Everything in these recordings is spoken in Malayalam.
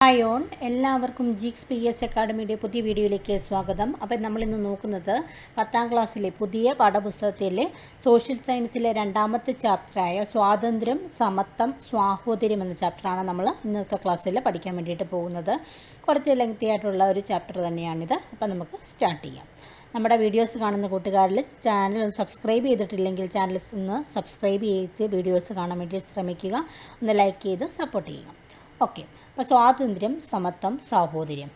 ഹായ് ഓൺ, എല്ലാവർക്കും ജിക്സ് പി എസ് അക്കാഡമിയുടെ പുതിയ വീഡിയോയിലേക്ക് സ്വാഗതം. അപ്പം നമ്മളിന്ന് നോക്കുന്നത് 10ാം ക്ലാസ്സിലെ പുതിയ പാഠപുസ്തകത്തിലെ സോഷ്യൽ സയൻസിലെ രണ്ടാമത്തെ ചാപ്റ്ററായ സ്വാതന്ത്ര്യം, സമത്വം, സ്വാഹോദര്യം എന്ന ചാപ്റ്ററാണ് നമ്മൾ ഇന്നത്തെ ക്ലാസ്സിൽ പഠിക്കാൻ വേണ്ടിയിട്ട് പോകുന്നത്. കുറച്ച് ലെങ്തി ആയിട്ടുള്ള ഒരു ചാപ്റ്റർ തന്നെയാണിത്. അപ്പം നമുക്ക് സ്റ്റാർട്ട് ചെയ്യാം. നമ്മുടെ വീഡിയോസ് കാണുന്ന കൂട്ടുകാരിൽ ചാനൽ സബ്സ്ക്രൈബ് ചെയ്തിട്ടില്ലെങ്കിൽ ചാനൽ ഒന്ന് സബ്സ്ക്രൈബ് ചെയ്ത് വീഡിയോസ് കാണാൻ വേണ്ടി ശ്രമിക്കുക. ഒന്ന് ലൈക്ക് ചെയ്ത് സപ്പോർട്ട് ചെയ്യുക. ഓക്കെ, അപ്പോൾ സ്വാതന്ത്ര്യം, സമത്വം, സാഹോദര്യം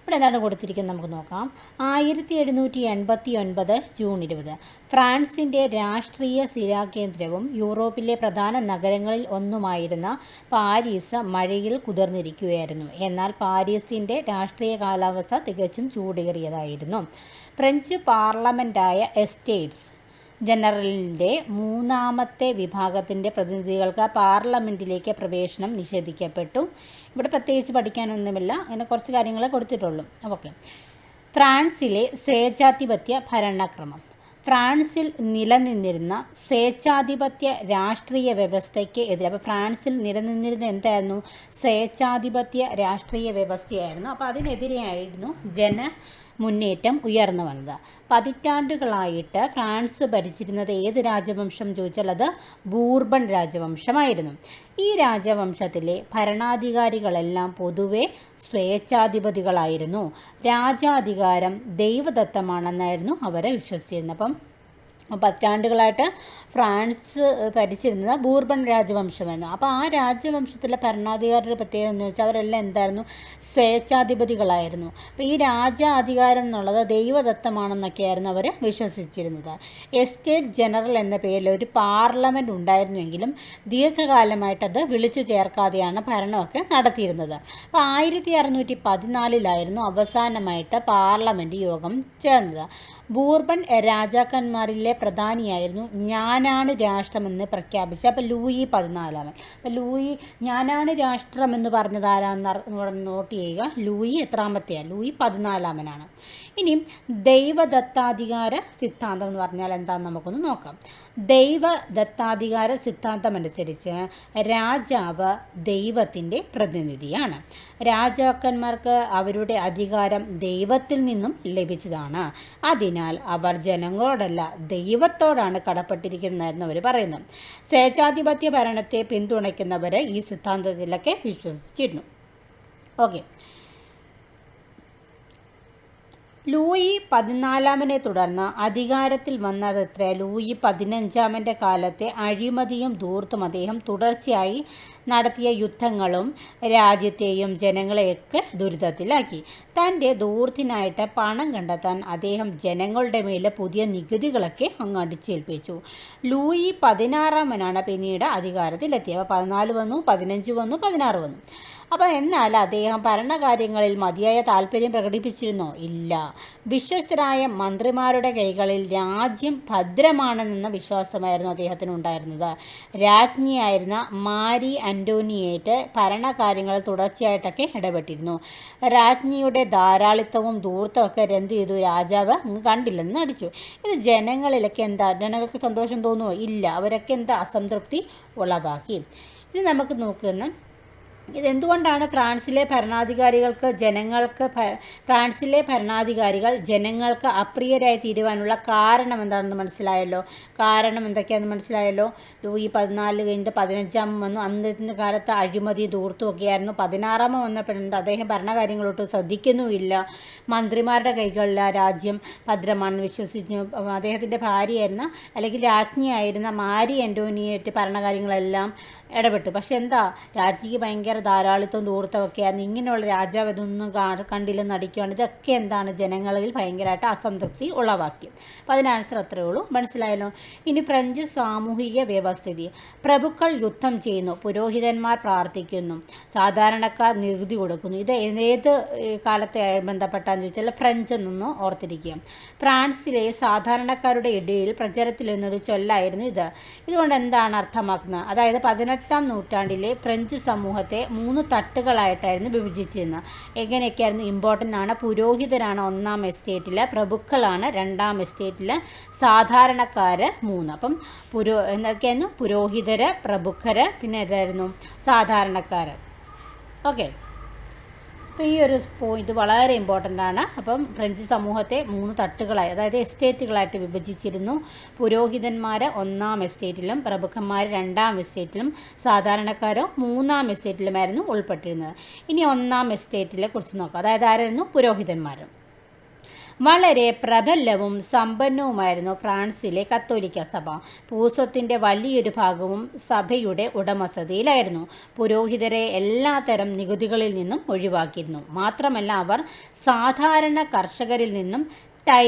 ഇവിടെ എന്താണ് കൊടുത്തിരിക്കുന്നത് നമുക്ക് നോക്കാം. 1789 ജൂൺ 20 ഫ്രാൻസിൻ്റെ രാഷ്ട്രീയ സ്ഥിരാകേന്ദ്രവും യൂറോപ്പിലെ പ്രധാന നഗരങ്ങളിൽ ഒന്നുമായിരുന്ന പാരീസ് മഴയിൽ കുതിർന്നിരിക്കുകയായിരുന്നു. എന്നാൽ പാരീസിൻ്റെ രാഷ്ട്രീയ കാലാവസ്ഥ തികച്ചും ചൂടേറിയതായിരുന്നു. ഫ്രഞ്ച് പാർലമെൻറ്റായ എസ്റ്റേറ്റ്സ് ജനറലിൻ്റെ മൂന്നാമത്തെ വിഭാഗത്തിൻ്റെ പ്രതിനിധികൾക്ക് പാർലമെൻറ്റിലേക്ക് പ്രവേശനം നിഷേധിക്കപ്പെട്ടു. ഇവിടെ പ്രത്യേകിച്ച് പഠിക്കാനൊന്നുമില്ല, അങ്ങനെ കുറച്ച് കാര്യങ്ങളെ കൊടുത്തിട്ടുള്ളൂ. ഓക്കെ, ഫ്രാൻസിലെ സ്വേച്ഛാധിപത്യ ഭരണക്രമം. ഫ്രാൻസിൽ നിലനിന്നിരുന്ന സ്വേച്ഛാധിപത്യ രാഷ്ട്രീയ വ്യവസ്ഥയ്ക്ക് എതിരെ, അപ്പോൾ ഫ്രാൻസിൽ നിലനിന്നിരുന്ന എന്തായിരുന്നു? സ്വേച്ഛാധിപത്യ രാഷ്ട്രീയ വ്യവസ്ഥയായിരുന്നു. അപ്പോൾ അതിനെതിരെയായിരുന്നു മുന്നേറ്റം ഉയർന്നു വന്നത്. പതിറ്റാണ്ടുകളായിട്ട് ഫ്രാൻസ് ഭരിച്ചിരുന്നത് ഏത് രാജവംശം ചോദിച്ചാൽ അത് ബൂർബൺ രാജവംശമായിരുന്നു. ഈ രാജവംശത്തിലെ ഭരണാധികാരികളെല്ലാം പൊതുവെ സ്വേച്ഛാധിപതികളായിരുന്നു. രാജാധികാരം ദൈവദത്തമാണെന്നായിരുന്നു അവരെ വിശ്വസിച്ചിരുന്നത്. അപ്പം പതിറ്റാണ്ടുകളായിട്ട് ഫ്രാൻസ് ഭരിച്ചിരുന്നത് ബൂർബൺ രാജവംശമായിരുന്നു. അപ്പോൾ ആ രാജവംശത്തിലെ ഭരണാധികാരിയുടെ പ്രത്യേകത എന്ന് വെച്ചാൽ അവരെല്ലാം എന്തായിരുന്നു? സ്വേച്ഛാധിപതികളായിരുന്നു. അപ്പോൾ ഈ രാജാധികാരം എന്നുള്ളത് ദൈവദത്തമാണെന്നൊക്കെയായിരുന്നു അവർ വിശ്വസിച്ചിരുന്നത്. എസ്റ്റേറ്റ് ജനറൽ എന്ന പേരിൽ ഒരു പാർലമെൻറ്റ് ഉണ്ടായിരുന്നുവെങ്കിലും ദീർഘകാലമായിട്ടത് വിളിച്ചു ചേർക്കാതെയാണ് ഭരണമൊക്കെ നടത്തിയിരുന്നത്. അപ്പോൾ 1614 അവസാനമായിട്ട് പാർലമെൻറ്റ് യോഗം ചേർന്നത്. ബൂർബൺ രാജാക്കന്മാരിലെ പ്രധാനിയായിരുന്നു ഞാനാണ് രാഷ്ട്രമെന്ന് പ്രഖ്യാപിച്ച അപ്പോൾ ലൂയി 14. അപ്പോൾ ലൂയി ഞാനാണ് രാഷ്ട്രമെന്ന് പറഞ്ഞത് ആരാന്ന് നോട്ട് ചെയ്യുക. ലൂയി എത്രാമത്തെയാണ്? ലൂയി 14. ഇനി ദൈവദത്താധികാര സിദ്ധാന്തം എന്ന് പറഞ്ഞാൽ എന്താണെന്ന് നമുക്കൊന്ന് നോക്കാം. ദൈവദത്താധികാര സിദ്ധാന്തം അനുസരിച്ച് രാജാവ് ദൈവത്തിൻ്റെ പ്രതിനിധിയാണ്. രാജാക്കന്മാർക്ക് അവരുടെ അധികാരം ദൈവത്തിൽ നിന്നും ലഭിച്ചതാണ്. അതിനാൽ അവർ ജനങ്ങളോടല്ല ദൈവത്തോടാണ് കടപ്പെട്ടിരിക്കുന്നതെന്ന് അവർ പറയുന്നു. സ്വേച്ഛാധിപത്യ ഭരണത്തെ പിന്തുണയ്ക്കുന്നവർ ഈ സിദ്ധാന്തത്തിലൊക്കെ വിശ്വസിച്ചിരുന്നു. ഓക്കെ, ലൂയി 14 തുടർന്ന് അധികാരത്തിൽ വന്നതത്ര ലൂയി 15 കാലത്തെ അഴിമതിയും ധൂർത്തും അദ്ദേഹം തുടർച്ചയായി നടത്തിയ യുദ്ധങ്ങളും രാജ്യത്തെയും ജനങ്ങളെയൊക്കെ ദുരിതത്തിലാക്കി. തൻ്റെ ധൂർത്തിനായിട്ട് പണം കണ്ടെത്താൻ അദ്ദേഹം ജനങ്ങളുടെ മേലെ പുതിയ നികുതികളൊക്കെ അങ്ങ് അടിച്ചേൽപ്പിച്ചു. ലൂയി 16 പിന്നീട് അധികാരത്തിലെത്തിയത്. അപ്പോൾ 14 വന്നു, 15 വന്നു, 16 വന്നു. അപ്പോൾ എന്നാൽ അദ്ദേഹം ഭരണകാര്യങ്ങളിൽ മതിയായ താല്പര്യം പ്രകടിപ്പിച്ചിരുന്നോ? ഇല്ല. വിശ്വസ്തരായ മന്ത്രിമാരുടെ കൈകളിൽ രാജ്യം ഭദ്രമാണെന്ന വിശ്വാസമായിരുന്നു അദ്ദേഹത്തിനുണ്ടായിരുന്നത്. രാജ്ഞിയായിരുന്ന മാരി അന്റോണിയേറ്റ് ഭരണകാര്യങ്ങളിൽ തുടർച്ചയായിട്ടൊക്കെ ഇടപെട്ടിരുന്നു. രാജ്ഞിയുടെ ധാരാളിത്തവും ധൂർത്തമൊക്കെ എന്ത് ചെയ്തു? രാജാവ് അങ്ങ് കണ്ടില്ലെന്ന് നടിച്ചു. ഇത് ജനങ്ങളിലൊക്കെ ജനങ്ങൾക്ക് സന്തോഷം തോന്നുമോ? ഇല്ല. അവരൊക്കെ അസംതൃപ്തി ഉളവാക്കി. ഇനി നമുക്ക് നോക്കുന്ന ഇതെന്തുകൊണ്ടാണ് ഫ്രാൻസിലെ ഭരണാധികാരികൾ ജനങ്ങൾക്ക് അപ്രിയരായി തീരുവാനുള്ള കാരണം എന്താണെന്ന് മനസ്സിലായല്ലോ. കാരണം എന്തൊക്കെയാണെന്ന് മനസ്സിലായല്ലോ. ലൂയി 14 കഴിഞ്ഞിട്ട് 15 വന്നു. അന്നത്തെ കാലത്ത് അഴിമതി ധൂർത്തുമൊക്കെയായിരുന്നു. 16 വന്നപ്പോഴുണ്ട് അദ്ദേഹം ഭരണകാര്യങ്ങളോട്ട് ശ്രദ്ധിക്കുന്നുമില്ല. മന്ത്രിമാരുടെ കൈകളിൽ രാജ്യം ഭദ്രമാണെന്ന് വിശ്വസിച്ചു. അദ്ദേഹത്തിൻ്റെ ഭാര്യയായിരുന്ന അല്ലെങ്കിൽ രാജ്ഞിയായിരുന്ന മാരി അന്റോണിയേറ്റ് ഭരണകാര്യങ്ങളെല്ലാം ഇടപെട്ടു. പക്ഷെ രാജ്ഞിക്ക് ഭയങ്കര ധാരാളിത്തം ധൂർത്തമൊക്കെ ആയിരുന്നു. ഇങ്ങനെയുള്ള രാജാവ് ഇതൊന്നും കണ്ടില്ലെന്ന് നടിക്കുകയാണ്. ഇതൊക്കെ ജനങ്ങളിൽ ഭയങ്കരമായിട്ട് അസംതൃപ്തി ഉളവാക്കി. അപ്പോൾ അതിനനുസരിച്ച് അത്രയേ ഉള്ളൂ. മനസ്സിലായല്ലോ. ഇനി ഫ്രഞ്ച് സാമൂഹിക വ്യവസ്ഥിതി. പ്രഭുക്കൾ യുദ്ധം ചെയ്യുന്നു, പുരോഹിതന്മാർ പ്രാർത്ഥിക്കുന്നു, സാധാരണക്കാർ നികുതി കൊടുക്കുന്നു. ഇത് ഏത് കാലത്തെ ബന്ധപ്പെട്ടാന്ന് ചോദിച്ചാൽ ഫ്രഞ്ച് എന്നൊന്ന് ഓർത്തിരിക്കുക. ഫ്രാൻസിലെ സാധാരണക്കാരുടെ ഇടയിൽ പ്രചാരത്തിലിരുന്നൊരു ചൊല്ലായിരുന്നു ഇത്. ഇതുകൊണ്ട് എന്താണ് അർത്ഥമാക്കുന്നത്? അതായത് 18ാം നൂറ്റാണ്ടിലെ ഫ്രഞ്ച് സമൂഹത്തെ 3 തട്ടുകളായിട്ടായിരുന്നു വിഭജിച്ചിരുന്നത്. എങ്ങനെയൊക്കെയായിരുന്നു? ഇമ്പോർട്ടൻ്റ് ആണ്. പുരോഹിതരാണ് 1ാം എസ്റ്റേറ്റിൽ, പ്രഭുക്കളാണ് 2ാം എസ്റ്റേറ്റിൽ, സാധാരണക്കാർ 3. അപ്പം എന്തൊക്കെയായിരുന്നു? പുരോഹിതർ, പ്രഭുക്കർ, പിന്നെ ഏതായിരുന്നു? സാധാരണക്കാർ. ഓക്കെ, അപ്പോൾ ഈ ഒരു പോയിന്റ് വളരെ ഇമ്പോർട്ടൻ്റ് ആണ്. അപ്പം ഫ്രഞ്ച് സമൂഹത്തെ 3 തട്ടുകളായി, അതായത് എസ്റ്റേറ്റുകളായിട്ട് വിഭജിച്ചിരുന്നു. പുരോഹിതന്മാർ 1-ാം എസ്റ്റേറ്റിലും പ്രഭുക്കന്മാർ 2-ാം എസ്റ്റേറ്റിലും സാധാരണക്കാരോ 3-ാം എസ്റ്റേറ്റിലുമായിരുന്നു ഉൾപ്പെട്ടിരുന്നത്. ഇനി 1-ാം എസ്റ്റേറ്റിലെ കുറിച്ച് നോക്കാം. അതായത് ആരായിരുന്നു? പുരോഹിതന്മാർ. വളരെ പ്രബലവും സമ്പന്നവുമായിരുന്നു ഫ്രാൻസിലെ കത്തോലിക്ക സഭ. ഭൂസ്വത്തിൻ്റെ വലിയൊരു ഭാഗവും സഭയുടെ ഉടമസ്ഥതയിലായിരുന്നു. പുരോഹിതരെ എല്ലാത്തരം നികുതികളിൽ നിന്നും ഒഴിവാക്കിയിരുന്നു. മാത്രമല്ല അവർ സാധാരണ കർഷകരിൽ നിന്നും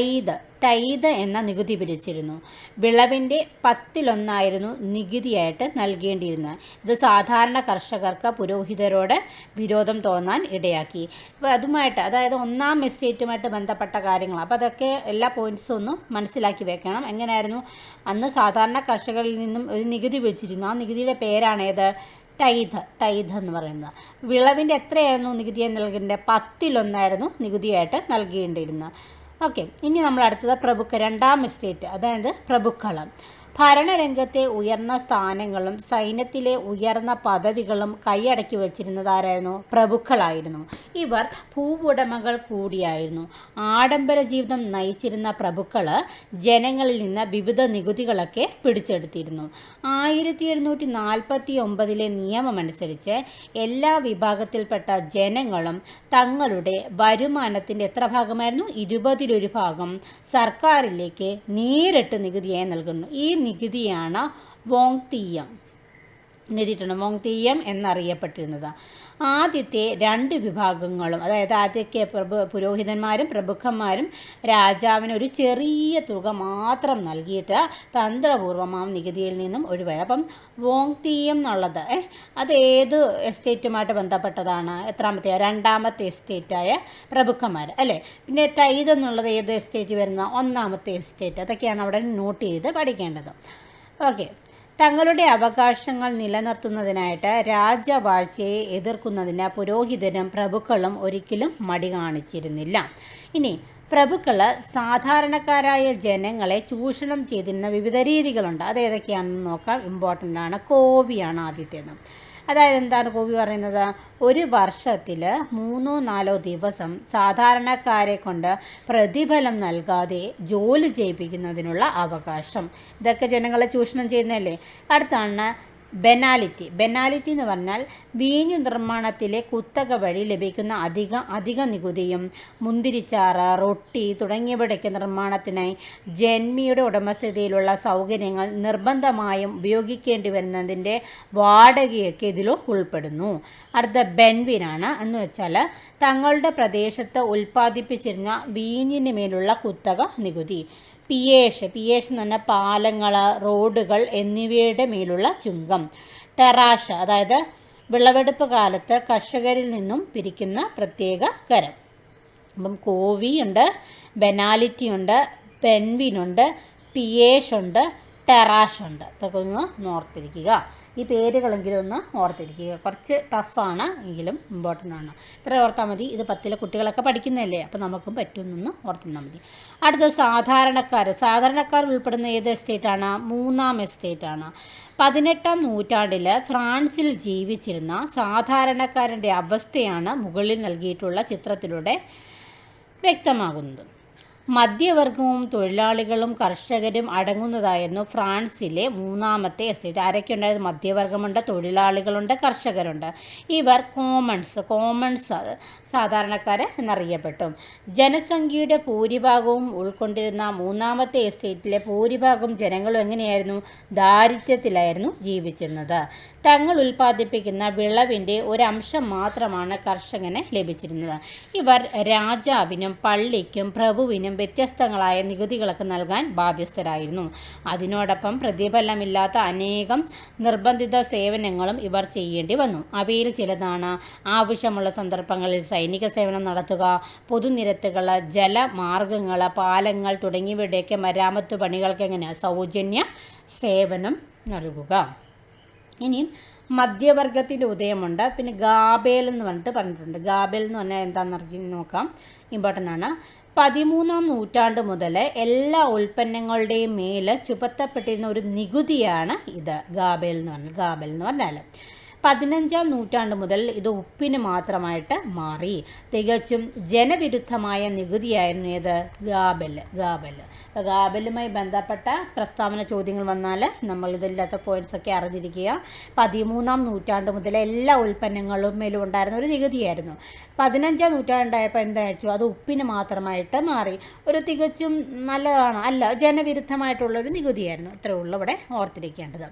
ടൈത് എന്ന നികുതി പിരിച്ചിരുന്നു. വിളവിൻ്റെ 10% നികുതിയായിട്ട് നൽകേണ്ടിയിരുന്നത്. ഇത് സാധാരണ കർഷകർക്ക് പുരോഹിതരോട് വിരോധം തോന്നാൻ ഇടയാക്കി. അപ്പോൾ അതുമായിട്ട്, അതായത് 1-ാം എസ്റ്റേറ്റുമായിട്ട് ബന്ധപ്പെട്ട കാര്യങ്ങൾ, അപ്പോൾ അതൊക്കെ എല്ലാ പോയിൻറ്റ്സും ഒന്ന് മനസ്സിലാക്കി വെക്കണം. എങ്ങനെയായിരുന്നു? അന്ന് സാധാരണ കർഷകരിൽ നിന്നും ഒരു നികുതി പിരിച്ചിരുന്നു. ആ നികുതിയുടെ പേരാണേത്? ടൈത് എന്ന് പറയുന്നത്. വിളവിൻ്റെ എത്രയായിരുന്നു നികുതിയായി നൽകേണ്ടത്? 10% നികുതിയായിട്ട് നൽകേണ്ടിയിരുന്നത്. ഓക്കെ, ഇനി നമ്മൾ അടുത്തത് 2-ാം എസ്റ്റേറ്റ്, അതായത് പ്രഭുക്കൾ. ഭരണരംഗത്തെ ഉയർന്ന സ്ഥാനങ്ങളും സൈന്യത്തിലെ ഉയർന്ന പദവികളും കൈയടക്കി വച്ചിരുന്നത് ആരായിരുന്നു? പ്രഭുക്കളായിരുന്നു. ഇവർ ഭൂവുടമകൾ കൂടിയായിരുന്നു. ആഡംബര ജീവിതം നയിച്ചിരുന്ന പ്രഭുക്കൾ ജനങ്ങളിൽ നിന്ന് വിവിധ നികുതികളൊക്കെ പിടിച്ചെടുത്തിരുന്നു. 1749 നിയമമനുസരിച്ച് എല്ലാ വിഭാഗത്തിൽപ്പെട്ട ജനങ്ങളും തങ്ങളുടെ വരുമാനത്തിൻ്റെ എത്ര ഭാഗമായിരുന്നു? 20-ൽ 1 ഭാഗം സർക്കാരിലേക്ക് നേരിട്ട് നികുതിയായി നൽകുന്നു. ഈ നികുതിയാണ് വോങ്തീയം എന്നറിയപ്പെട്ടിരുന്നത്. ആദ്യത്തെ 2 വിഭാഗങ്ങളും, അതായത് ആദ്യമൊക്കെ പുരോഹിതന്മാരും പ്രഭുക്കന്മാരും രാജാവിന് ഒരു ചെറിയ തുക മാത്രം നൽകിയിട്ട് തന്ത്രപൂർവ്വം ആ നികുതിയിൽ നിന്നും ഒഴിവായി. അപ്പം വോങ്തീയം എന്നുള്ളത് അത് ഏത് എസ്റ്റേറ്റുമായിട്ട് ബന്ധപ്പെട്ടതാണ്? എത്രാമത്തെ? 2-ാമത്തെ എസ്റ്റേറ്റായ പ്രഭുക്കന്മാർ അല്ലേ. പിന്നെ ടൈത് എന്നുള്ളത് ഏത് എസ്റ്റേറ്റ് വരുന്ന? 1-ാമത്തെ എസ്റ്റേറ്റ്. അതൊക്കെയാണ് അവിടെ നോട്ട് ചെയ്ത് പഠിക്കേണ്ടത്. ഓക്കെ, തങ്ങളുടെ അവകാശങ്ങൾ നിലനിർത്തുന്നതിനായിട്ട് രാജവാഴ്ചയെ എതിർക്കുന്നതിന് പുരോഹിതരും പ്രഭുക്കളും ഒരിക്കലും മടി കാണിച്ചിരുന്നില്ല. ഇനി പ്രഭുക്കൾ സാധാരണക്കാരായ ജനങ്ങളെ ചൂഷണം ചെയ്തിരുന്ന വിവിധ രീതികളുണ്ട്. അത് ഏതൊക്കെയാണെന്ന് നോക്കാം. ഇമ്പോർട്ടൻ്റ് ആണ്. കോവിയാണ് ആദ്യത്തേത്. അതായത് എന്താണ് കോവി പറയുന്നത്? ഒരു വർഷത്തിൽ 3-4 ദിവസം സാധാരണക്കാരെ കൊണ്ട് പ്രതിഫലം നൽകാതെ ജോലി ചെയ്യിപ്പിക്കുന്നതിനുള്ള അവകാശം. ഇതൊക്കെ ജനങ്ങളെ ചൂഷണം ചെയ്യുന്നതല്ലേ. അടുത്താണ് ബെനാലിറ്റി എന്ന് പറഞ്ഞാൽ വീഞ്ഞു നിർമ്മാണത്തിലെ കുത്തക വഴി ലഭിക്കുന്ന അധിക നികുതിയും മുന്തിരിച്ചാറ്, റൊട്ടി തുടങ്ങിയവയുടെയൊക്കെ നിർമ്മാണത്തിനായി ജന്മിയുടെ ഉടമസ്ഥതയിലുള്ള സൗകര്യങ്ങൾ നിർബന്ധമായും ഉപയോഗിക്കേണ്ടി വരുന്നതിൻ്റെ വാടകയൊക്കെ ഇതിൽ ഉൾപ്പെടുന്നു. അടുത്ത ബെൻവിനാണ്. എന്ന് വെച്ചാൽ തങ്ങളുടെ പ്രദേശത്ത് ഉൽപ്പാദിപ്പിച്ചിരുന്ന വീഞ്ഞിന് മേലുള്ള കുത്തക നികുതി. പിയേഷ് എന്ന് പറഞ്ഞാൽ പാലങ്ങൾ, റോഡുകൾ എന്നിവയുടെ മേലുള്ള ചുങ്കം. ടെറാഷ്, അതായത് വിളവെടുപ്പ് കാലത്ത് കർഷകരിൽ നിന്നും പിരിക്കുന്ന പ്രത്യേക കരം. അപ്പം കോവിയുണ്ട്, ബെനാലിറ്റി ഉണ്ട്, ബെൻവിനുണ്ട്, പിയേഷ് ഉണ്ട്, ടെറാഷ് ഉണ്ട്. ഇതൊക്കെ ഒന്ന് ഓർത്തിരിക്കുക. ഈ പേരുകളെങ്കിലും ഒന്ന് ഓർത്തിരിക്കുക. കുറച്ച് ടഫാണ് എങ്കിലും ഇമ്പോർട്ടൻ്റ് ആണ്. ഇത്ര ഓർത്താൽ മതി. ഇത് 10ലെ കുട്ടികളൊക്കെ പഠിക്കുന്നതല്ലേ, അപ്പോൾ നമുക്കും പറ്റുമെന്നൊന്ന് ഓർത്തിരുന്നാൽ മതി. അടുത്തത് സാധാരണക്കാർ ഉൾപ്പെടുന്ന ഏത് എസ്റ്റേറ്റാണ്? 3-ാം എസ്റ്റേറ്റാണ്. 18-ാം നൂറ്റാണ്ടിൽ ഫ്രാൻസിൽ ജീവിച്ചിരുന്ന സാധാരണക്കാരൻ്റെ അവസ്ഥയാണ് മുകളിൽ നൽകിയിട്ടുള്ള ചിത്രത്തിലൂടെ വ്യക്തമാകുന്നത്. മധ്യവർഗവും തൊഴിലാളികളും കർഷകരും അടങ്ങുന്നതായിരുന്നു ഫ്രാൻസിലെ 3-ാമത്തെ എസ്റ്റേറ്റ്. ആരൊക്കെ ഉണ്ടായിരുന്നു? മധ്യവർഗമുണ്ട്, തൊഴിലാളികളുണ്ട്, കർഷകരുണ്ട്. ഇവർ കോമൺസ് സാധാരണക്കാർ എന്നറിയപ്പെട്ടു. ജനസംഖ്യയുടെ ഭൂരിഭാഗവും ഉൾക്കൊണ്ടിരുന്ന 3-ാമത്തെ എസ്റ്റേറ്റിലെ ഭൂരിഭാഗം ജനങ്ങളും എങ്ങനെയായിരുന്നു? ദാരിദ്ര്യത്തിലായിരുന്നു ജീവിച്ചിരുന്നത്. തങ്ങൾ ഉൽപ്പാദിപ്പിക്കുന്ന വിളവിൻ്റെ ഒരംശം മാത്രമാണ് കർഷകന് ലഭിച്ചിരുന്നത്. ഇവർ രാജാവിനും പള്ളിക്കും പ്രഭുവിനും വ്യത്യസ്തങ്ങളായ നികുതികളൊക്കെ നൽകാൻ ബാധ്യസ്ഥരായിരുന്നു. അതിനോടൊപ്പം പ്രതിഫലമില്ലാത്ത അനേകം നിർബന്ധിത സേവനങ്ങളും ഇവർ ചെയ്യേണ്ടി വന്നു. അവയിൽ ചിലതാണ് ആവശ്യമുള്ള സന്ദർഭങ്ങളിൽ സൈനിക സേവനം നടത്തുക, പൊതുനിരത്തുകൾ, ജലമാർഗങ്ങൾ, പാലങ്ങൾ തുടങ്ങിയവയുടെയൊക്കെ മരാമത്ത് പണികൾക്ക് സൗജന്യ സേവനം നൽകുക. ഇനിയും മധ്യവർഗത്തിൻ്റെ ഉദയമുണ്ട്. പിന്നെ ഗാബേൽ എന്ന് പറഞ്ഞിട്ടുണ്ട്. ഗാബേൽ എന്ന് പറഞ്ഞാൽ എന്താണെന്ന് നോക്കാം. ഇമ്പോർട്ടൻ്റ് ആണ്. 13-ാം നൂറ്റാണ്ട് മുതൽ എല്ലാ ഉൽപ്പന്നങ്ങളുടെയും മേൽ ചുമത്തപ്പെട്ടിരുന്ന ഒരു നികുതിയാണ് ഇത്. ഗാബേൽ എന്ന് പറഞ്ഞാൽ 15-ാം നൂറ്റാണ്ട് മുതൽ ഇത് ഉപ്പിന് മാത്രമായിട്ട് മാറി. തികച്ചും ജനവിരുദ്ധമായ നികുതിയായിരുന്നു ഇത് ഗാബൽ. അപ്പോൾ ഗാബലുമായി ബന്ധപ്പെട്ട പ്രസ്താവന ചോദ്യങ്ങൾ വന്നാൽ നമ്മൾ ഇതില്ലാത്ത പോയിൻറ്റ്സൊക്കെ അറിഞ്ഞിരിക്കുക. 13-ാം നൂറ്റാണ്ട് മുതൽ എല്ലാ ഉൽപ്പന്നങ്ങളും മേലും ഉണ്ടായിരുന്ന ഒരു നികുതിയായിരുന്നു. 15-ാം നൂറ്റാണ്ടായപ്പോൾ എന്താ വെച്ചു, അത് ഉപ്പിന് മാത്രമായിട്ട് മാറി. ഒരു തികച്ചും നല്ലതാണ് അല്ല, ജനവിരുദ്ധമായിട്ടുള്ളൊരു നികുതിയായിരുന്നു. ഇത്രയേ ഉള്ളൂ ഇവിടെ ഓർത്തിരിക്കേണ്ടത്.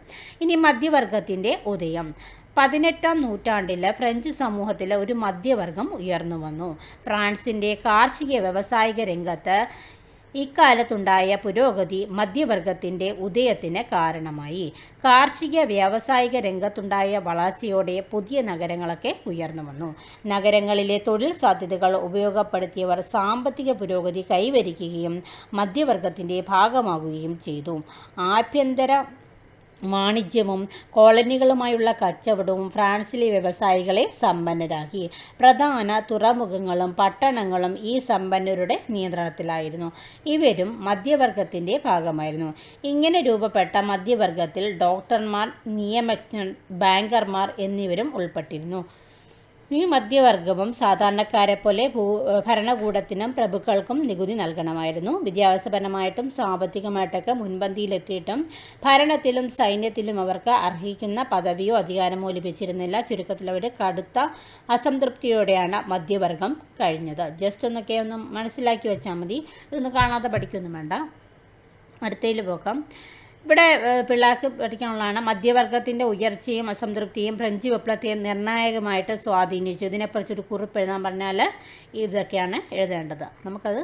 ഇനി മധ്യവർഗത്തിൻ്റെ ഉദയം. 18-ാം നൂറ്റാണ്ടിൽ ഫ്രഞ്ച് സമൂഹത്തിൽ ഒരു മധ്യവർഗം ഉയർന്നു വന്നു. ഫ്രാൻസിൻ്റെ കാർഷിക വ്യാവസായിക രംഗത്ത് ഇക്കാലത്തുണ്ടായ പുരോഗതി മധ്യവർഗത്തിൻ്റെ ഉദയത്തിന് കാരണമായി. കാർഷിക വ്യാവസായിക രംഗത്തുണ്ടായ വളർച്ചയോടെ പുതിയ നഗരങ്ങളൊക്കെ ഉയർന്നു വന്നു. നഗരങ്ങളിലെ തൊഴിൽ സാധ്യതകൾ ഉപയോഗപ്പെടുത്തിയവർ സാമ്പത്തിക പുരോഗതി കൈവരിക്കുകയും മധ്യവർഗത്തിൻ്റെ ഭാഗമാകുകയും ചെയ്തു. ആഭ്യന്തര വാണിജ്യവും കോളനികളുമായുള്ള കച്ചവടവും ഫ്രാൻസിലെ വ്യവസായികളെ സമ്പന്നരാക്കി. പ്രധാന തുറമുഖങ്ങളും പട്ടണങ്ങളും ഈ സമ്പന്നരുടെ നിയന്ത്രണത്തിലായിരുന്നു. ഇവരും മധ്യവർഗത്തിൻ്റെ ഭാഗമായിരുന്നു. ഇങ്ങനെ രൂപപ്പെട്ട മധ്യവർഗത്തിൽ ഡോക്ടർമാർ, നിയമജ്ഞർ, ബാങ്കർമാർ എന്നിവരും ഉൾപ്പെട്ടിരുന്നു. ഈ മധ്യവർഗവും സാധാരണക്കാരെ പോലെ ഭരണകൂടത്തിനും പ്രഭുക്കൾക്കും നികുതി നൽകണമായിരുന്നു. വിദ്യാഭ്യാസപരമായിട്ടും സാമ്പത്തികമായിട്ടൊക്കെ മുൻപന്തിയിലെത്തിയിട്ടും ഭരണത്തിലും സൈന്യത്തിലും അവർക്ക് അർഹിക്കുന്ന പദവിയോ അധികാരമോ ലഭിച്ചിരുന്നില്ല. ചുരുക്കത്തിൽ അവർ കടുത്ത അസംതൃപ്തിയോടെയാണ് മധ്യവർഗം കഴിഞ്ഞത്. ജസ്റ്റ് ഒന്നൊക്കെ ഒന്ന് മനസ്സിലാക്കി വെച്ചാൽ മതി, ഇതൊന്നും കാണാതെ പഠിക്കൊന്നും വേണ്ട. അടുത്തതിൽ പോകാം. ഇവിടെ പിള്ളേർക്ക് പഠിക്കാനുള്ളതാണ്. മധ്യവർഗത്തിൻ്റെ ഉയർച്ചയും അസംതൃപ്തിയും ഫ്രഞ്ച് വിപ്ലവത്തെ നിർണായകമായിട്ട് സ്വാധീനിച്ചു. ഇതിനെക്കുറിച്ചൊരു കുറിപ്പ് എഴുതാൻ പറഞ്ഞാൽ ഇതൊക്കെയാണ് എഴുതേണ്ടത്. നമുക്കത്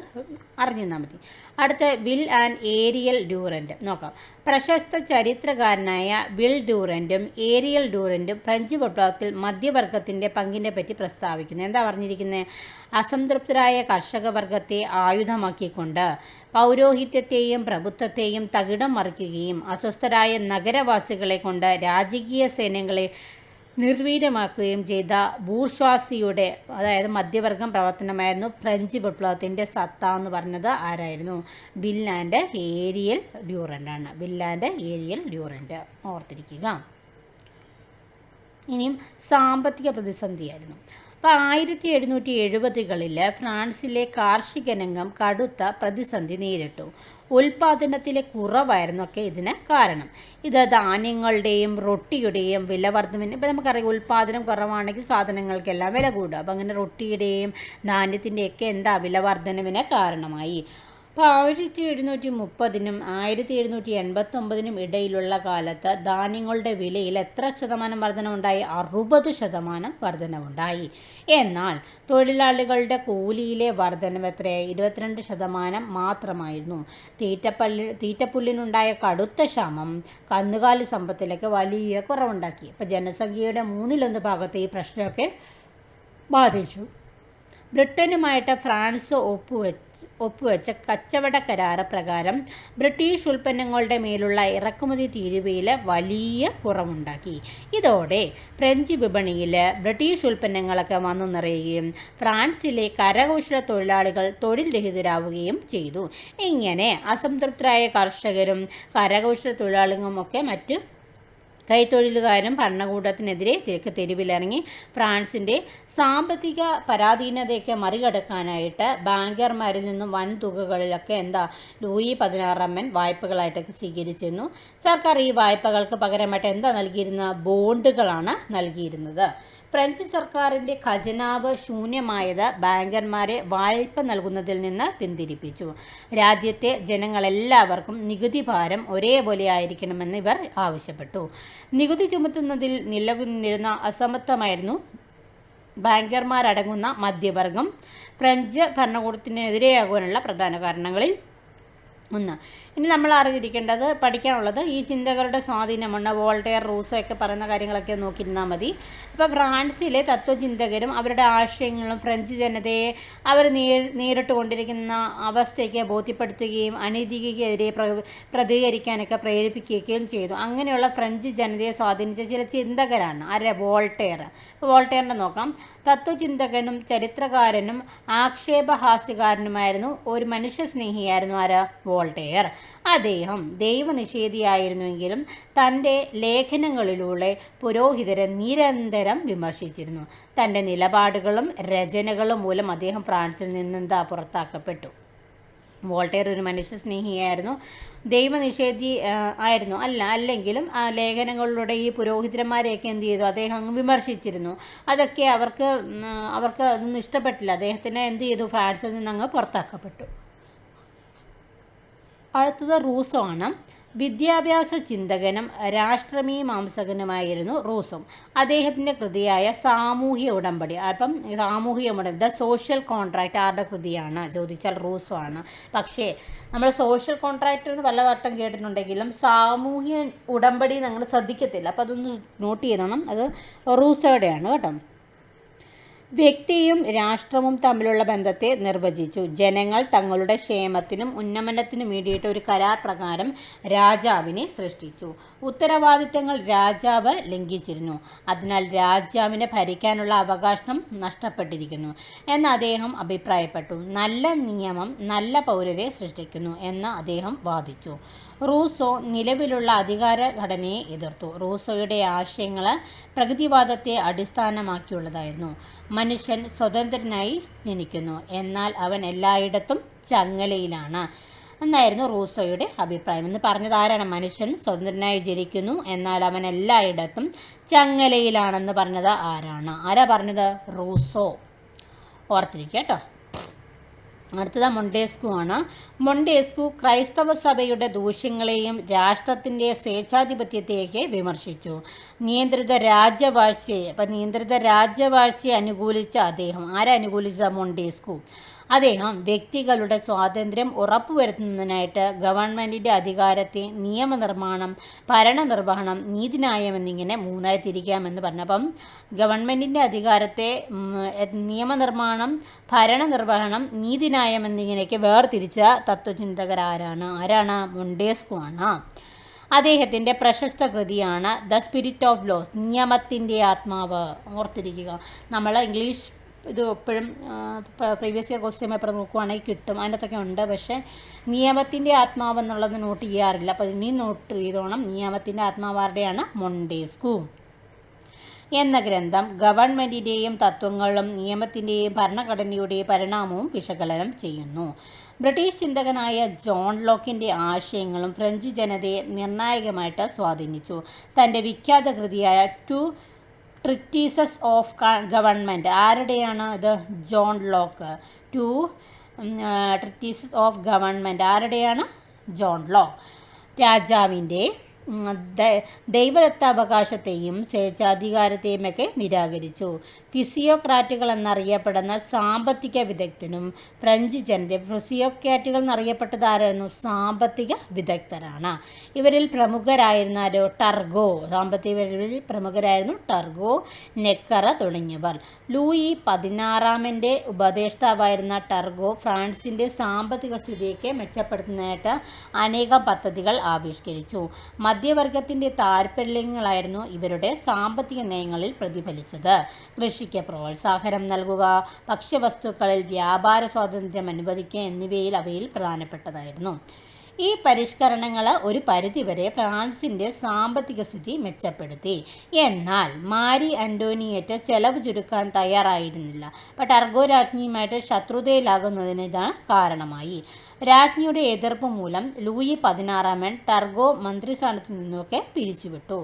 അറിഞ്ഞാൽ മതി. അടുത്ത വിൽ ആൻഡ് ഏരിയൽ ഡ്യൂറൻറ്റ് നോക്കാം. പ്രശസ്ത ചരിത്രകാരനായ വിൽ ഡ്യൂറൻറ്റും ഏരിയൽ ഡ്യൂറൻറ്റും ഫ്രഞ്ച് വിപ്ലവത്തിൽ മധ്യവർഗത്തിൻ്റെ പങ്കിനെ പറ്റി പ്രസ്താവിക്കുന്നു. എന്താ പറഞ്ഞിരിക്കുന്നത്? അസംതൃപ്തരായ കർഷക വർഗത്തെ ആയുധമാക്കിക്കൊണ്ട് പൗരോഹിത്യത്തെയും പ്രഭുത്വത്തെയും തകിടം മറിക്കുകയും അസ്വസ്ഥരായ നഗരവാസികളെ കൊണ്ട് രാജകീയ സേനകളെ നിർവീര്യമാക്കുകയും ചെയ്ത ബൂർഷ്വാസിയുടെ, അതായത് മധ്യവർഗം പ്രവർത്തനമായിരുന്നു ഫ്രഞ്ച് വിപ്ലവത്തിൻ്റെ സത്ത എന്ന് പറഞ്ഞത് ആരായിരുന്നു? വിൽ ആൻഡ് ഏരിയൽ ഡ്യൂറൻ്റ് ആണ്. വിൽ ആൻഡ് ഏരിയൽ ഡ്യൂറൻ്റ് ഓർത്തിരിക്കുക. ഇനിയും സാമ്പത്തിക പ്രതിസന്ധിയായിരുന്നു. അപ്പോൾ 1770-കളിൽ ഫ്രാൻസിലെ കാർഷിക രംഗം കടുത്ത പ്രതിസന്ധി നേരിട്ടു. ഉൽപ്പാദനത്തിലെ കുറവായിരുന്നു ഒക്കെ ഇതിന് കാരണം. ഇത് ധാന്യങ്ങളുടെയും റൊട്ടിയുടെയും വില വർധനവിന്, ഇപ്പോൾ നമുക്കറിയാം ഉൽപ്പാദനം കുറവാണെങ്കിൽ സാധനങ്ങൾക്കെല്ലാം വില കൂടുക. അപ്പോൾ അങ്ങനെ റൊട്ടിയുടെയും ധാന്യത്തിൻ്റെയൊക്കെ വില വർധനവിന് കാരണമായി. അപ്പോൾ 1730-നും 1789-നും ഇടയിലുള്ള കാലത്ത് ധാന്യങ്ങളുടെ വിലയിൽ എത്ര ശതമാനം വർധനവുണ്ടായി? 60% വർധനവുണ്ടായി. എന്നാൽ തൊഴിലാളികളുടെ കൂലിയിലെ വർധനവ് എത്രയായി? 22% മാത്രമായിരുന്നു. തീറ്റപ്പുല്ലിനുണ്ടായ കടുത്ത ക്ഷാമം കന്നുകാലി സമ്പത്തിലേക്ക് വലിയ കുറവുണ്ടാക്കി. അപ്പോൾ ജനസംഖ്യയുടെ 1/3 ഭാഗത്തെ ഈ പ്രശ്നമൊക്കെ ബാധിച്ചു. ബ്രിട്ടനുമായിട്ട് ഫ്രാൻസ് ഒപ്പുവെച്ച കച്ചവട കരാറ് പ്രകാരം ബ്രിട്ടീഷ് ഉൽപ്പന്നങ്ങളുടെ മേലുള്ള ഇറക്കുമതി തീരുവയിൽ വലിയ കുറവുണ്ടാക്കി. ഇതോടെ ഫ്രഞ്ച് വിപണിയിൽ ബ്രിട്ടീഷ് ഉൽപ്പന്നങ്ങളൊക്കെ വന്നു നിറയുകയും ഫ്രാൻസിലെ കരകൗശല തൊഴിലാളികൾ തൊഴിൽ രഹിതരാവുകയും ചെയ്തു. ഇങ്ങനെ അസംതൃപ്തരായ കർഷകരും കരകൗശല തൊഴിലാളികളുമൊക്കെ മറ്റ് കൈത്തൊഴിലുകാരും ഭരണകൂടത്തിനെതിരെ തെരുവിലിറങ്ങി. ഫ്രാൻസിൻ്റെ സാമ്പത്തിക പരാധീനതയൊക്കെ മറികടക്കാനായിട്ട് ബാങ്കർമാരിൽ നിന്നും വൻതുകകളിലൊക്കെ ലൂയി 16 വായ്പകളായിട്ടൊക്കെ സ്വീകരിച്ചിരുന്നു. സർക്കാർ ഈ വായ്പകൾക്ക് പകരമായിട്ട് നൽകിയിരുന്നത്? ബോണ്ടുകളാണ് നൽകിയിരുന്നത്. ഫ്രഞ്ച് സർക്കാരിൻ്റെ ഖജനാവ് ശൂന്യമായത് ബാങ്കർമാരെ വായ്പ നൽകുന്നതിൽ നിന്ന് പിന്തിരിപ്പിച്ചു. രാജ്യത്തെ ജനങ്ങളെല്ലാവർക്കും നികുതി ഭാരം ഒരേപോലെ ആയിരിക്കണമെന്ന് ഇവർ ആവശ്യപ്പെട്ടു. നികുതി ചുമത്തുന്നതിൽ നിലനിന്നിരുന്ന അസമത്വമായിരുന്നു ബാങ്കർമാരടങ്ങുന്ന മധ്യവർഗം ഫ്രഞ്ച് ഭരണകൂടത്തിനെതിരെയാകാനുള്ള പ്രധാന കാരണങ്ങളിൽ ഒന്ന്. ഇനി നമ്മൾ അറിഞ്ഞിരിക്കേണ്ടത്, പഠിക്കാനുള്ളത് ഈ ചിന്തകളുടെ സ്വാധീനമുണ്ട്. വോൾട്ടയർ, റൂസോ ഒക്കെ പറയുന്ന കാര്യങ്ങളൊക്കെ നോക്കിയിരുന്നാൽ മതി. ഇപ്പോൾ ഫ്രാൻസിലെ തത്വചിന്തകരും അവരുടെ ആശയങ്ങളും ഫ്രഞ്ച് ജനതയെ അവർ നേരിട്ട് കൊണ്ടിരിക്കുന്ന അവസ്ഥയ്ക്ക് ബോധ്യപ്പെടുത്തുകയും അനീതിക്കെതിരെ പ്രതികരിക്കാനൊക്കെ പ്രേരിപ്പിക്കുകയും ചെയ്തു. അങ്ങനെയുള്ള ഫ്രഞ്ച് ജനതയെ സ്വാധീനിച്ച ചില ചിന്തകരാണ് വോൾട്ടയർ. ഇപ്പോൾ വോൾട്ടയറിനെ നോക്കാം. തത്വചിന്തകനും ചരിത്രകാരനും ആക്ഷേപഹാസ്യകാരനുമായിരുന്നു. ഒരു മനുഷ്യസ്നേഹിയായിരുന്നു വോൾട്ടയർ. അദ്ദേഹം ദൈവനിഷേധിയായിരുന്നുവെങ്കിലും തൻ്റെ ലേഖനങ്ങളിലൂടെ പുരോഹിതരെ നിരന്തരം വിമർശിച്ചിരുന്നു. തൻ്റെ നിലപാടുകളും രചനകളും മൂലം അദ്ദേഹം ഫ്രാൻസിൽ നിന്ന് പുറത്താക്കപ്പെട്ടു. വോൾട്ടയർ ഒരു മനുഷ്യസ്നേഹിയായിരുന്നു, ദൈവനിഷേധി ആയിരുന്നു അല്ലെങ്കിലും ആ ലേഖനങ്ങളിലൂടെ ഈ പുരോഹിതന്മാരെയൊക്കെ എന്ത് ചെയ്തു, അദ്ദേഹം അങ്ങ് വിമർശിച്ചിരുന്നു. അതൊക്കെ അവർക്ക് അതൊന്നും ഇഷ്ടപ്പെട്ടില്ല. അദ്ദേഹത്തിനെ എന്ത് ചെയ്തു, ഫ്രാൻസിൽ നിന്ന് അങ്ങ് പുറത്താക്കപ്പെട്ടു. അടുത്തത് റൂസോ ആണ്. വിദ്യാഭ്യാസ ചിന്തകനും രാഷ്ട്രമീമാംസകനുമായിരുന്നു റൂസോ. അദ്ദേഹത്തിൻ്റെ കൃതിയായ സാമൂഹ്യ ഉടമ്പടി, ദ സോഷ്യൽ കോൺട്രാക്റ്റ് ആരുടെ കൃതിയാണ് ചോദിച്ചാൽ റൂസോ ആണ്. പക്ഷേ നമ്മൾ സോഷ്യൽ കോൺട്രാക്റ്റ് എന്ന് പലവട്ടം കേട്ടിട്ടുണ്ടെങ്കിലും സാമൂഹ്യ ഉടമ്പടി നമ്മൾ ശ്രദ്ധിക്കത്തില്ല. അപ്പോൾ അതൊന്ന് നോട്ട് ചെയ്തോണം, അത് റൂസോയുടെയാണ് കേട്ടോ. വ്യക്തിയും രാഷ്ട്രവും തമ്മിലുള്ള ബന്ധത്തെ നിർവചിച്ചു. ജനങ്ങൾ തങ്ങളുടെ ക്ഷേമത്തിനും ഉന്നമനത്തിനും വേണ്ടിയിട്ട് ഒരു കരാർ പ്രകാരം രാജാവിനെ സൃഷ്ടിച്ചു. ഉത്തരവാദിത്തങ്ങൾ രാജാവ് ലംഘിച്ചിരുന്നു. അതിനാൽ രാജാവിനെ ഭരിക്കാനുള്ള അവകാശം നഷ്ടപ്പെട്ടിരിക്കുന്നു എന്ന് അദ്ദേഹം അഭിപ്രായപ്പെട്ടു. നല്ല നിയമം നല്ല പൗരരെ സൃഷ്ടിക്കുന്നു എന്ന് അദ്ദേഹം വാദിച്ചു. റൂസോ നിലവിലുള്ള അധികാരഘടനയെ എതിർത്തു. റൂസോയുടെ ആശയങ്ങൾ പ്രകൃതിവാദത്തെ അടിസ്ഥാനമാക്കിയുള്ളതായിരുന്നു. മനുഷ്യൻ സ്വതന്ത്രനായി ജനിക്കുന്നു, എന്നാൽ അവൻ എല്ലായിടത്തും ചങ്ങലയിലാണ് എന്നായിരുന്നു റൂസോയുടെ അഭിപ്രായം. എന്ന് പറഞ്ഞത് ആരാണ്? മനുഷ്യൻ സ്വതന്ത്രനായി ജനിക്കുന്നു, എന്നാൽ അവൻ എല്ലായിടത്തും ചങ്ങലയിലാണെന്ന് പറഞ്ഞത് ആരാ പറഞ്ഞത്? റൂസോ. ഓർത്തിരിക്കുക കേട്ടോ. അടുത്തത് മൊണ്ടേസ്ക്യൂ ആണ്. മൊണ്ടേസ്ക്യൂ ക്രൈസ്തവ സഭയുടെ ദൂഷ്യങ്ങളെയും രാഷ്ട്രത്തിൻ്റെ സ്വേച്ഛാധിപത്യത്തെയൊക്കെ വിമർശിച്ചു. നിയന്ത്രിത രാജ്യവാഴ്ചയെ അനുകൂലിച്ച അദ്ദേഹം അനുകൂലിച്ച മൊണ്ടേസ്ക്യൂ അദ്ദേഹം വ്യക്തികളുടെ സ്വാതന്ത്ര്യം ഉറപ്പുവരുത്തുന്നതിനായിട്ട് ഗവൺമെൻറ്റിൻ്റെ അധികാരത്തെ നിയമനിർമ്മാണം, ഭരണനിർവഹണം, നീതിന്യായം എന്നിങ്ങനെ മൂന്നായി തിരിക്കാമെന്ന് പറഞ്ഞപ്പം ഗവൺമെൻറ്റിൻ്റെ അധികാരത്തെ നിയമനിർമ്മാണം, ഭരണനിർവഹണം, നീതിന്യായം എന്നിങ്ങനെയൊക്കെ വേർതിരിച്ച തത്വചിന്തകരാരാണ്? മൊണ്ടേസ്ക്യൂ ആണ്. അദ്ദേഹത്തിൻ്റെ പ്രശസ്ത കൃതിയാണ് ദ സ്പിരിറ്റ് ഓഫ് ലോസ്, നിയമത്തിൻ്റെ ആത്മാവ്. ഓർത്തിരിക്കുക, നമ്മൾ ഇംഗ്ലീഷ് ഇത് എപ്പോഴും പ്രീവിയസ് ഇയർ ക്വസ്റ്റ്യൻ പേപ്പർ നോക്കുവാണെങ്കിൽ കിട്ടും, അതിനകത്തൊക്കെ ഉണ്ട്. പക്ഷേ നിയമത്തിൻ്റെ ആത്മാവ് എന്നുള്ളത് നോട്ട് ചെയ്യാറില്ല. അപ്പോൾ ഇനി നോട്ട് ചെയ്തോണം. നിയമത്തിൻ്റെ ആത്മാവാരുടെയാണ്? മൊണ്ടേസ്ക്യൂ എന്ന ഗ്രന്ഥം ഗവൺമെൻറ്റിൻ്റെയും തത്വങ്ങളും നിയമത്തിൻ്റെയും ഭരണഘടനയുടെയും പരിണാമവും വിശകലനം ചെയ്യുന്നു. ബ്രിട്ടീഷ് ചിന്തകനായ ജോൺ ലോക്കിൻ്റെ ആശയങ്ങളും ഫ്രഞ്ച് ജനതയെ നിർണായകമായിട്ട് സ്വാധീനിച്ചു. തൻ്റെ വിഖ്യാത കൃതിയായ ട്രിറ്റീസസ് ഓഫ് ഗവൺമെൻറ് ആരുടെയാണ്? ഇത് John Locke. Treatises of government ആരുടെയാണ്? John Locke. രാജാവിൻ്റെ ദൈവദത്താവകാശത്തെയും സ്വേച്ഛാധികാരത്തെയും ഒക്കെ നിരാകരിച്ചു. ഫിസിയോക്രാറ്റുകൾ എന്നറിയപ്പെടുന്ന സാമ്പത്തിക വിദഗ്ധനും ഫ്രഞ്ച് ജനത ഫിസിയോക്രാറ്റുകൾ എന്നറിയപ്പെട്ടത് ആരായിരുന്നു? സാമ്പത്തിക വിദഗ്ധരാണ്. ഇവരിൽ പ്രമുഖരായിരുന്ന ടർഗോ, സാമ്പത്തിക പ്രമുഖരായിരുന്നു ടർഗോ, നെക്കർ തുടങ്ങിയവർ. ലൂയി 16 ഉപദേഷ്ടാവായിരുന്ന ടർഗോ ഫ്രാൻസിൻ്റെ സാമ്പത്തിക സ്ഥിതിയൊക്കെ മെച്ചപ്പെടുത്തുന്നതായിട്ട് അനേകം പദ്ധതികൾ ആവിഷ്കരിച്ചു. മധ്യവർഗത്തിൻ്റെ താൽപ്പര്യങ്ങളായിരുന്നു ഇവരുടെ സാമ്പത്തിക നയങ്ങളിൽ പ്രതിഫലിച്ചത്. കൃഷിക്ക് പ്രോത്സാഹനം നൽകുക, ഭക്ഷ്യവസ്തുക്കളിൽ വ്യാപാര സ്വാതന്ത്ര്യം അനുവദിക്കുക അവയിൽ പ്രധാനപ്പെട്ടതായിരുന്നു. ഈ പരിഷ്കരണങ്ങൾ ഒരു പരിധിവരെ ഫ്രാൻസിൻ്റെ സാമ്പത്തിക സ്ഥിതി മെച്ചപ്പെടുത്തി. എന്നാൽ മാരി ആൻ്റോണിയറ്റ് ചെലവ് ചുരുക്കാൻ തയ്യാറായിരുന്നില്ല. അപ്പോൾ ടർഗോ രാജ്ഞിയുമായിട്ട് ശത്രുതയിലാകുന്നതിന് ഇതാണ് കാരണമായി. രാജ്ഞിയുടെ എതിർപ്പ് മൂലം ലൂയി 16 ടർഗോ മന്ത്രിസ്ഥാനത്തു നിന്നൊക്കെ പിരിച്ചുവിട്ടു.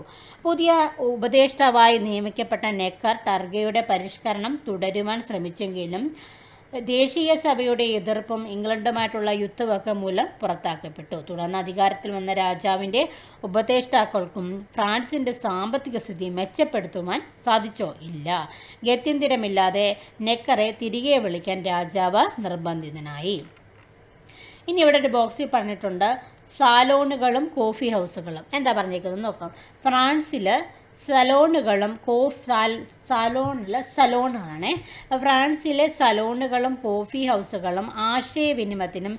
പുതിയ ഉപദേഷ്ടാവായി നിയമിക്കപ്പെട്ട നെക്കർ ടർഗോയുടെ പരിഷ്കരണം തുടരുവാൻ ശ്രമിച്ചെങ്കിലും ദേശീയ സഭയുടെ എതിർപ്പും ഇംഗ്ലണ്ടുമായിട്ടുള്ള യുദ്ധമൊക്കെ മൂലം പുറത്താക്കപ്പെട്ടു. തുടർന്ന് അധികാരത്തിൽ വന്ന രാജാവിൻ്റെ ഉപദേഷ്ടാക്കൾക്കും ഫ്രാൻസിൻ്റെ സാമ്പത്തിക സ്ഥിതി മെച്ചപ്പെടുത്തുവാൻ സാധിച്ചോ? ഇല്ല. ഗത്യന്തരമില്ലാതെ നെക്കറെ തിരികെ വിളിക്കാൻ രാജാവ് നിർബന്ധിതനായി. ഇനി ഇവിടെ ഒരു ബോക്സിൽ പറഞ്ഞിട്ടുണ്ട് സാലോണുകളും കോഫി ഹൗസുകളും. എന്താ പറഞ്ഞേക്കുന്നത് നോക്കാം. ഫ്രാൻസിൽ സലോണുകളും സലോണുകളാണ്. ഫ്രാൻസിലെ സലോണുകളും കോഫി ഹൗസുകളും ആശയവിനിമയത്തിനും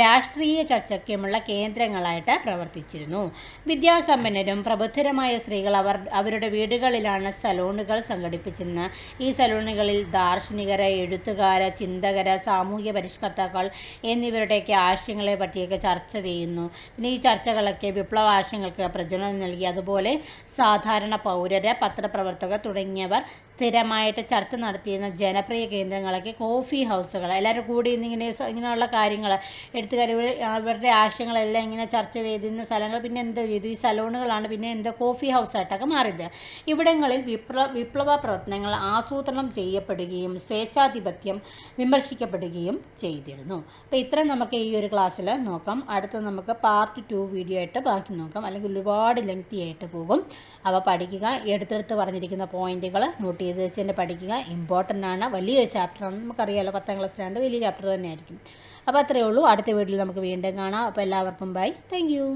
രാഷ്ട്രീയ ചർച്ചയ്ക്കുമുള്ള കേന്ദ്രങ്ങളായിട്ട് പ്രവർത്തിച്ചിരുന്നു. വിദ്യാസമ്പന്നരും പ്രബുദ്ധരുമായ സ്ത്രീകൾ അവരുടെ വീടുകളിലാണ് സലോണുകൾ സംഘടിപ്പിച്ചിരുന്നത്. ഈ സലോണുകളിൽ ദാർശനികർ, എഴുത്തുകാർ, ചിന്തകർ, സാമൂഹ്യ പരിഷ്കർത്താക്കൾ എന്നിവരുടെയൊക്കെ ആശയങ്ങളെ പറ്റിയൊക്കെ ചർച്ച ചെയ്യുന്നു. പിന്നെ ഈ ചർച്ചകളൊക്കെ വിപ്ലവാശയങ്ങൾക്ക് പ്രചോദനം നൽകി. അതുപോലെ സാധാരണ പൗരര്, പത്രപ്രവർത്തകർ തുടങ്ങിയവർ സ്ഥിരമായിട്ട് ചർച്ച നടത്തിയിരുന്ന ജനപ്രിയ കേന്ദ്രങ്ങളൊക്കെ കോഫി ഹൗസുകൾ. എല്ലാവരും കൂടി ഇങ്ങനെയുള്ള കാര്യങ്ങൾ എഴുത്തുകാർ അവരുടെ ആശയങ്ങളെല്ലാം ഇങ്ങനെ ചർച്ച ചെയ്തിരുന്ന സ്ഥലങ്ങൾ പിന്നെ എന്തോ ചെയ്തു, ഈ സലോണുകളാണ് പിന്നെ എന്തോ കോഫി ഹൗസായിട്ടൊക്കെ മാറിയത്. ഇവിടങ്ങളിൽ വിപ്ലവ പ്രവർത്തനങ്ങൾ ആസൂത്രണം ചെയ്യപ്പെടുകയും സ്വേച്ഛാധിപത്യം വിമർശിക്കപ്പെടുകയും ചെയ്തിരുന്നു. അപ്പോൾ ഇത്രയും നമുക്ക് ഈ ഒരു ക്ലാസ്സിൽ നോക്കാം. അടുത്ത നമുക്ക് പാർട്ട് 2 വീഡിയോ ആയിട്ട് ബാക്കി നോക്കാം, അല്ലെങ്കിൽ ഒരുപാട് ലെങ്തി ആയിട്ട് പോകും. അവ പഠിക്കുക, എടുത്തെടുത്ത് പറഞ്ഞിരിക്കുന്ന പോയിന്റുകൾ നോട്ട് ചെയ്ത് വെച്ച് തന്നെ പഠിക്കുക. ഇമ്പോർട്ടൻ്റ് ആണ്, വലിയൊരു ചാപ്റ്ററാണ്. നമുക്കറിയാമല്ലോ 10ാം ക്ലാസ്സിലാണ്ട് വലിയ ചാപ്റ്റർ തന്നെയായിരിക്കും. അപ്പോൾ അത്രയേ ഉള്ളൂ. അടുത്ത വീഡിയോയിൽ നമുക്ക് വീണ്ടും കാണാം. അപ്പോൾ എല്ലാവർക്കും ബൈ, താങ്ക് യു.